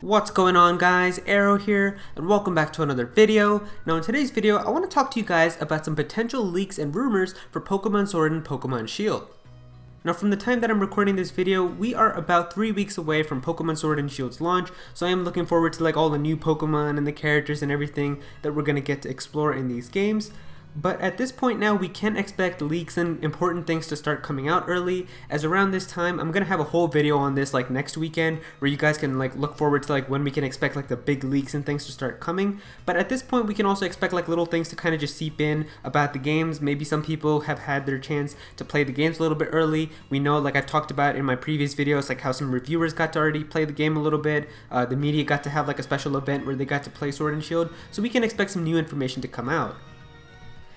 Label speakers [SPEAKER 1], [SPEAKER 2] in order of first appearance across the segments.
[SPEAKER 1] What's going on, guys? Aero here, and welcome back to another video. Now in today's video, I want to talk to you guys about some potential leaks and rumors for Pokemon Sword and Pokemon Shield. Now from the time that I'm recording this video, we are about 3 weeks away from Pokemon Sword and Shield's launch, so I am looking forward to all the new Pokemon and the characters and everything that we're going to get to explore in these games. But at this point now, we can expect leaks and important things to start coming out early, as around this time, I'm going to have a whole video on this next weekend, where you guys can look forward to when we can expect the big leaks and things to start coming. But at this point, we can also expect little things to kind of just seep in about the games. Maybe some people have had their chance to play the games a little bit early. We know, I've talked about in my previous videos, how some reviewers got to already play the game a little bit. The media got to have a special event where they got to play Sword and Shield, so we can expect some new information to come out.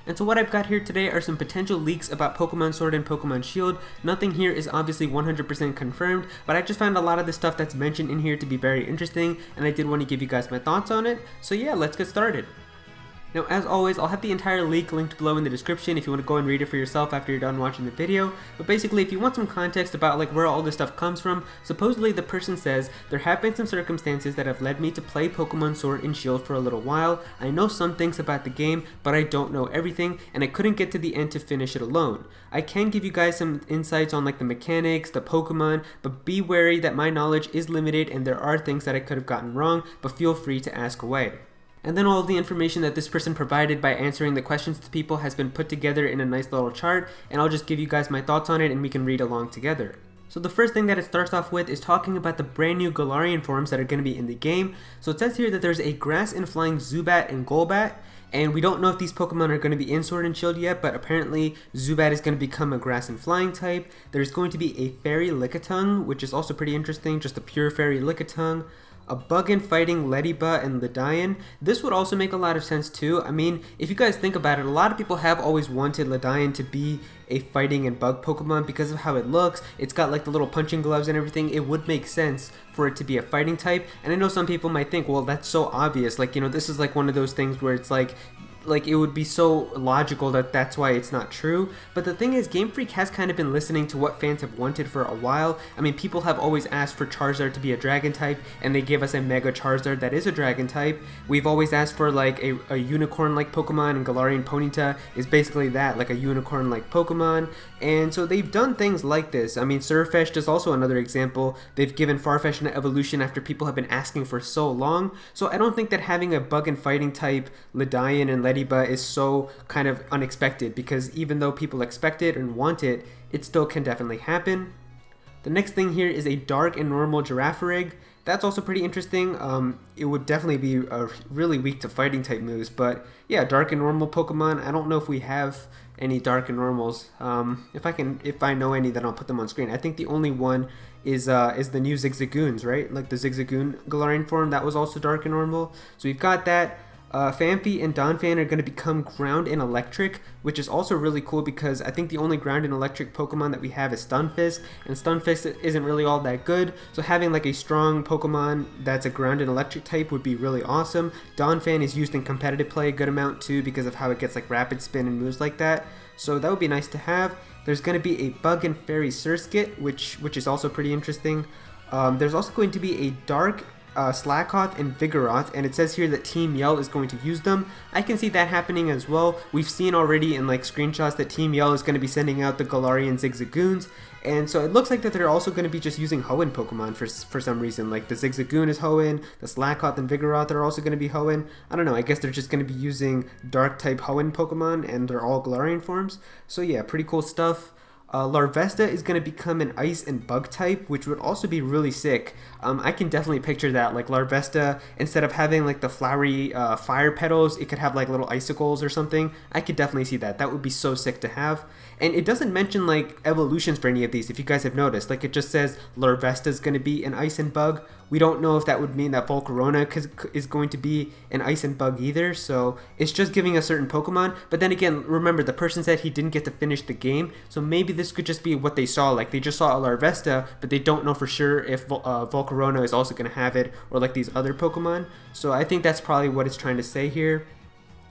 [SPEAKER 1] And so what I've got here today are some potential leaks about Pokemon Sword and Pokemon Shield. Nothing here is obviously 100% confirmed, but I just found a lot of the stuff that's mentioned in here to be very interesting, and I did want to give you guys my thoughts on it. So yeah, let's get started. Now, as always, I'll have the entire leak linked below in the description if you want to go and read it for yourself after you're done watching the video. But basically, if you want some context about where all this stuff comes from, supposedly the person says, there have been some circumstances that have led me to play Pokemon Sword and Shield for a little while. I know some things about the game, but I don't know everything, and I couldn't get to the end to finish it alone. I can give you guys some insights on the mechanics, the Pokemon, but be wary that my knowledge is limited and there are things that I could have gotten wrong, but feel free to ask away. And then all of the information that this person provided by answering the questions to people has been put together in a nice little chart, and I'll just give you guys my thoughts on it and we can read along together. So the first thing that it starts off with is talking about the brand new Galarian forms that are going to be in the game. So it says here that there's a grass and flying Zubat and Golbat, and we don't know if these Pokemon are going to be in Sword and Shield yet, but apparently Zubat is going to become a grass and flying type. There's going to be a fairy Lickitung, which is also pretty interesting, just a pure fairy Lickitung. A bug and fighting Leddyba and Ledian. This would also make a lot of sense too. I mean, if you guys think about it, a lot of people have always wanted Ledian to be a fighting and bug Pokemon because of how it looks. It's got the little punching gloves and everything. It would make sense for it to be a fighting type. And I know some people might think, well, that's so obvious. This is one of those things where it's it would be so logical that that's why it's not true. But the thing is, Game Freak has kind of been listening to what fans have wanted for a while. I mean, people have always asked for Charizard to be a dragon type, and they gave us a Mega Charizard that is a dragon type. We've always asked for a unicorn-like Pokemon, and Galarian Ponyta is basically that, a unicorn-like Pokemon. And so they've done things like this. I mean, Surfetch'd is also another example. They've given Farfetch'd an evolution after people have been asking for so long. So I don't think that having a bug and fighting type Ledian and Leddyba is so kind of unexpected, because even though people expect it and want it, it still can definitely happen. The next thing here is a dark and normal Girafarig. That's also pretty interesting. It would definitely be really weak to fighting type moves, but yeah, dark and normal Pokemon. I don't know if we have any dark and normals. If I know any, then I'll put them on screen. I think the only one is the new Zigzagoons, right? The Zigzagoon Galarian form, that was also dark and normal. So we've got that. Phanpy and Donphan are going to become ground and electric, which is also really cool because I think the only ground and electric Pokemon that we have is Stunfisk, and Stunfisk isn't really all that good, so having a strong Pokemon that's a ground and electric type would be really awesome. Donphan is used in competitive play a good amount too because of how it gets rapid spin and moves like that, so that would be nice to have. There's going to be a Bug and Fairy Surskit, which is also pretty interesting. There's also going to be a dark Slakoth and Vigoroth, and it says here that Team Yell is going to use them. I can see that happening as well. We've seen already in screenshots that Team Yell is going to be sending out the Galarian Zigzagoons, and so it looks like that they're also going to be just using Hoenn Pokemon for some reason. The Zigzagoon is Hoenn, the Slakoth and Vigoroth are also going to be Hoenn. I don't know, I guess they're just going to be using dark type Hoenn Pokemon, and they're all Galarian forms. So yeah, pretty cool stuff. Larvesta is going to become an ice and bug type, which would also be really sick. I can definitely picture that, Larvesta, instead of having the flowery fire petals, it could have little icicles or something. I could definitely see that. That would be so sick to have. And it doesn't mention evolutions for any of these, if you guys have noticed. It just says Larvesta is going to be an ice and bug. We don't know if that would mean that Volcarona is going to be an ice and bug either, so it's just giving a certain Pokemon. But then again, remember, the person said he didn't get to finish the game, so maybe this could just be what they saw. They just saw a Larvesta, but they don't know for sure if Volcarona is also going to have it, or these other Pokemon. So I think that's probably what it's trying to say here.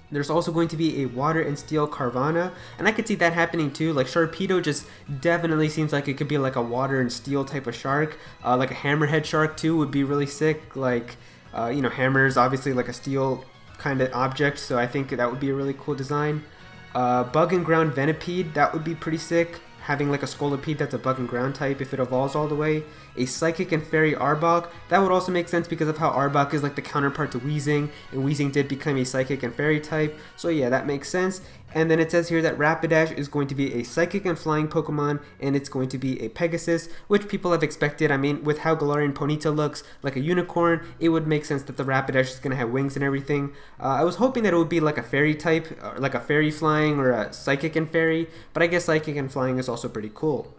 [SPEAKER 1] There's also going to be a water and steel Carvanha, and I could see that happening too. Like Sharpedo just definitely seems like it could be like a water and steel type of shark. Like a hammerhead shark too would be really sick. Like, you know, hammer is obviously like a steel kind of object, so I think that would be a really cool design. Bug and ground Venipede, that would be pretty sick. Having like a Scolipede that's a bug and ground type if it evolves all the way. A Psychic and Fairy Arbok, that would also make sense because of how Arbok is like the counterpart to Weezing, and Weezing did become a Psychic and Fairy type, so yeah, that makes sense. And then it says here that Rapidash is going to be a Psychic and Flying Pokemon, and it's going to be a Pegasus, which people have expected. I mean, with how Galarian Ponyta looks like a unicorn, it would make sense that the Rapidash is going to have wings and everything. I was hoping that it would be like a Fairy type, like a Fairy Flying or a Psychic and Fairy, but I guess Psychic and Flying is also pretty cool.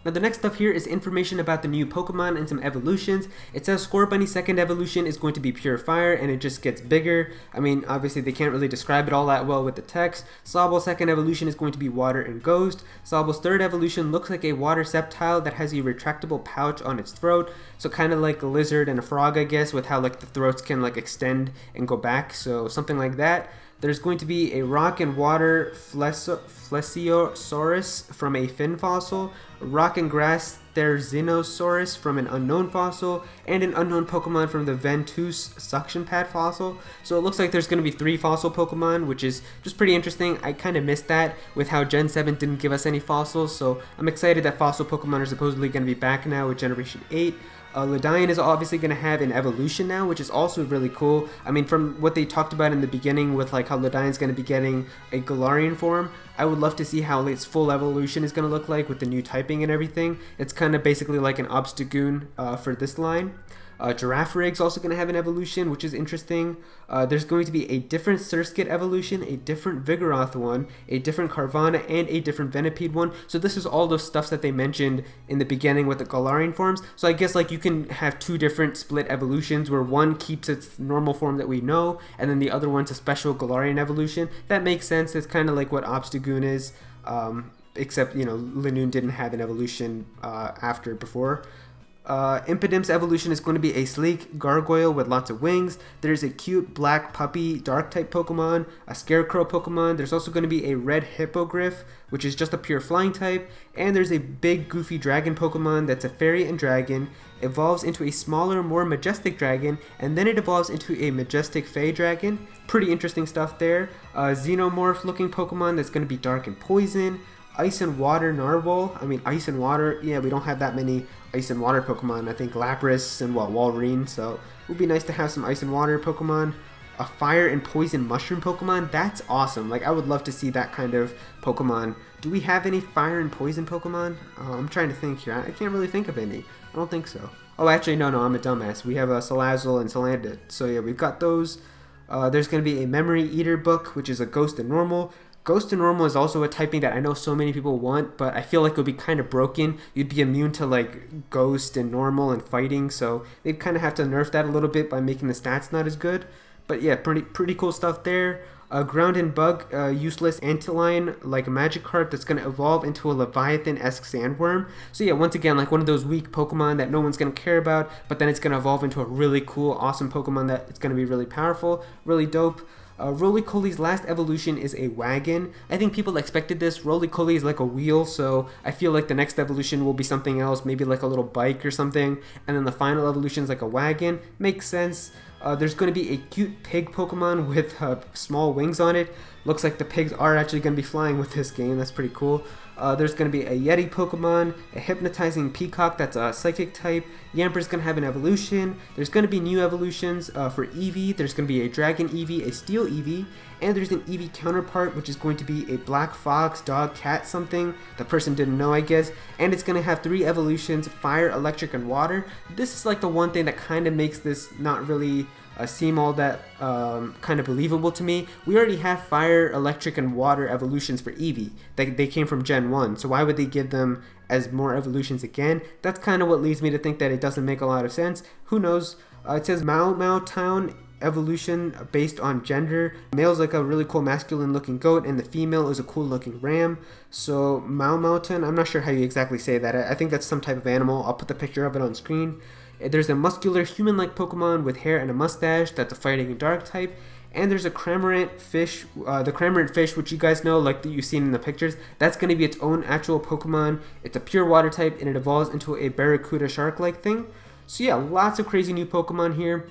[SPEAKER 1] Now the next stuff here is information about the new Pokemon and some evolutions. It says Scorbunny's second evolution is going to be Pure Fire, and it just gets bigger. I mean, obviously they can't really describe it all that well with the text. Sobble's second evolution is going to be Water and Ghost. Sobble's third evolution looks like a water sceptile that has a retractable pouch on its throat, so kind of like a lizard and a frog, I guess, with how like the throats can like extend and go back, so something like that. There's going to be a rock and water Plesiosaurus from a fin fossil, a rock and grass Therizinosaurus from an unknown fossil, and an unknown Pokemon from the Ventus suction pad fossil. So it looks like there's going to be 3 fossil Pokemon, which is just pretty interesting. I kind of missed that with how Gen 7 didn't give us any fossils, so I'm excited that fossil Pokemon are supposedly going to be back now with Generation 8. Lodian is obviously going to have an evolution now, which is also really cool. I mean, from what they talked about in the beginning with like how Lodian's going to be getting a Galarian form, I would love to see how its full evolution is going to look like with the new typing and everything. It's kind of basically like an Obstagoon for this line. Giraffrig's also going to have an evolution, which is interesting. There's going to be a different Surskit evolution, a different Vigoroth one, a different Carvanha, and a different Venipede one. So this is all those stuffs that they mentioned in the beginning with the Galarian forms. So I guess like you can have 2 different split evolutions where one keeps its normal form that we know, and then the other one's a special Galarian evolution. That makes sense. It's kind of like what Obstagoon is, except, you know, Linoone didn't have an evolution before. Impidim's evolution is going to be a sleek gargoyle with lots of wings. There's a cute black puppy dark type Pokemon, a scarecrow Pokemon. There's also going to be a red hippogriff, which is just a pure flying type. And there's a big goofy dragon Pokemon that's a fairy and dragon. Evolves into a smaller, more majestic dragon, and then it evolves into a majestic fey dragon. Pretty interesting stuff there. Xenomorph looking Pokemon that's going to be dark and poison. Ice and Water Narwhal. I mean, Ice and Water, yeah, we don't have that many Ice and Water Pokemon. I think Lapras and, well, Walrein, so it would be nice to have some Ice and Water Pokemon. A Fire and Poison Mushroom Pokemon, that's awesome. Like, I would love to see that kind of Pokemon. Do we have any Fire and Poison Pokemon? I'm trying to think here. I can't really think of any. I don't think so. Oh, actually, no, I'm a dumbass. We have a Salazzle and Salandit. So, yeah, we've got those. There's going to be a Memory Eater book, which is a Ghost and Normal. Ghost and Normal is also a typing that I know so many people want, but I feel like it would be kind of broken. You'd be immune to like Ghost and Normal and fighting, so they'd kind of have to nerf that a little bit by making the stats not as good. But yeah, pretty cool stuff there. Ground and Bug, useless Antlion, like a Magikarp that's going to evolve into a Leviathan-esque Sandworm. So yeah, once again, like one of those weak Pokemon that no one's going to care about, but then it's going to evolve into a really cool, awesome Pokemon that it's going to be really powerful, really dope. Roly-Poly's last evolution is a wagon. I think people expected this. Roly-Poly is like a wheel, so I feel like the next evolution will be something else, maybe like a little bike or something, and then the final evolution is like a wagon. Makes sense. There's going to be a cute pig Pokemon with small wings on it. Looks like the pigs are actually going to be flying with this game. That's pretty cool. There's going to be a Yeti Pokemon, a Hypnotizing Peacock that's a Psychic type. Yamper's going to have an evolution. There's going to be new evolutions for Eevee. There's going to be a Dragon Eevee, a Steel Eevee, and there's an Eevee counterpart, which is going to be a Black Fox, Dog, Cat something. The person didn't know, I guess. And it's going to have 3 evolutions, Fire, Electric, and Water. This is like the one thing that kind of makes this not really seem all that kind of believable to me. We already have Fire, Electric, and Water evolutions for Eevee. They came from Gen 1, so why would they give them as more evolutions again? That's kind of what leads me to think that it doesn't make a lot of sense. Who knows? It says Mau Town evolution based on gender. Male's like a really cool masculine looking goat, and the female is a cool looking ram. So Mountain, I'm not sure how you exactly say that. I think that's some type of animal. I'll put the picture of it on screen. There's a muscular human-like Pokemon with hair and a mustache that's a fighting and dark type. And there's a Cramorant fish, the Cramorant fish, which you guys know, like that you've seen in the pictures. That's going to be its own actual Pokemon. It's a pure water type, and it evolves into a Barracuda shark-like thing. So yeah, lots of crazy new Pokemon here.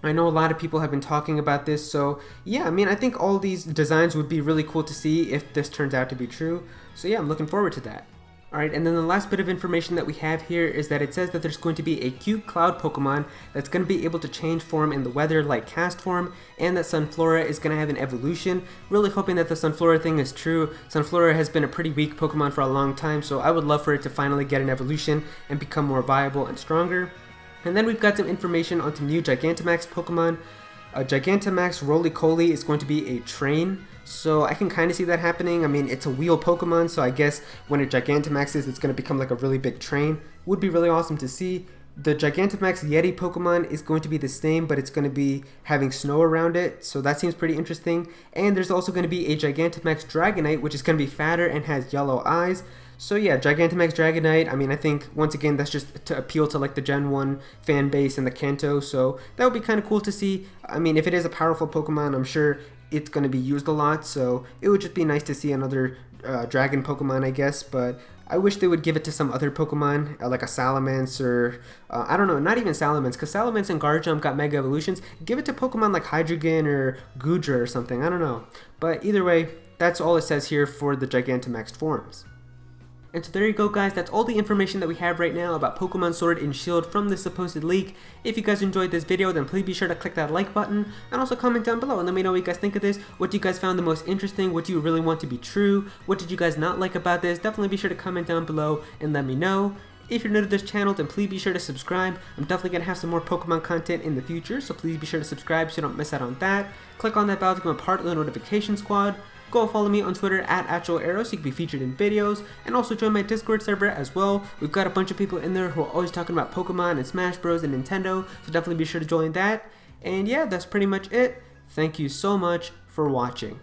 [SPEAKER 1] I know a lot of people have been talking about this, so yeah, I mean, I think all these designs would be really cool to see if this turns out to be true. So yeah, I'm looking forward to that. Alright, and then the last bit of information that we have here is that it says that there's going to be a cute cloud Pokemon that's going to be able to change form in the weather like cast form, and that Sunflora is going to have an evolution. Really hoping that the Sunflora thing is true. Sunflora has been a pretty weak Pokemon for a long time, so I would love for it to finally get an evolution and become more viable and stronger. And then we've got some information on some new Gigantamax Pokemon. Gigantamax Roly-Coly is going to be a train, so I can kind of see that happening. I mean, it's a wheel Pokemon, so I guess when it Gigantamaxes, it's going to become like a really big train. Would be really awesome to see. The Gigantamax Yeti Pokemon is going to be the same, but it's going to be having snow around it, so that seems pretty interesting. And there's also going to be a Gigantamax Dragonite, which is going to be fatter and has yellow eyes. So yeah, Gigantamax Dragonite, I mean, I think, once again, that's just to appeal to like the Gen 1 fan base and the Kanto, so that would be kind of cool to see. I mean, if it is a powerful Pokemon, I'm sure it's going to be used a lot, so it would just be nice to see another dragon Pokemon, I guess, but I wish they would give it to some other Pokemon, like a Salamence or, I don't know, not even Salamence, because Salamence and Garchomp got Mega Evolutions. Give it to Pokemon like Hydreigon or Goodra or something, I don't know. But either way, that's all it says here for the Gigantamax forms. And so there you go, guys, that's all the information that we have right now about Pokemon Sword and Shield from this supposed leak. If you guys enjoyed this video, then please be sure to click that like button, and also comment down below and let me know what you guys think of this. What do you guys found the most interesting? What do you really want to be true? What did you guys not like about this? Definitely be sure to comment down below and let me know. If you're new to this channel, then please be sure to subscribe. I'm definitely going to have some more Pokemon content in the future, so please be sure to subscribe so you don't miss out on that. Click on that bell to become a part of the notification squad. Go follow me on Twitter at Aero so you can be featured in videos, and also join my Discord server as well. We've got a bunch of people in there who are always talking about Pokemon and Smash Bros and Nintendo, so definitely be sure to join that. And yeah, that's pretty much it. Thank you so much for watching.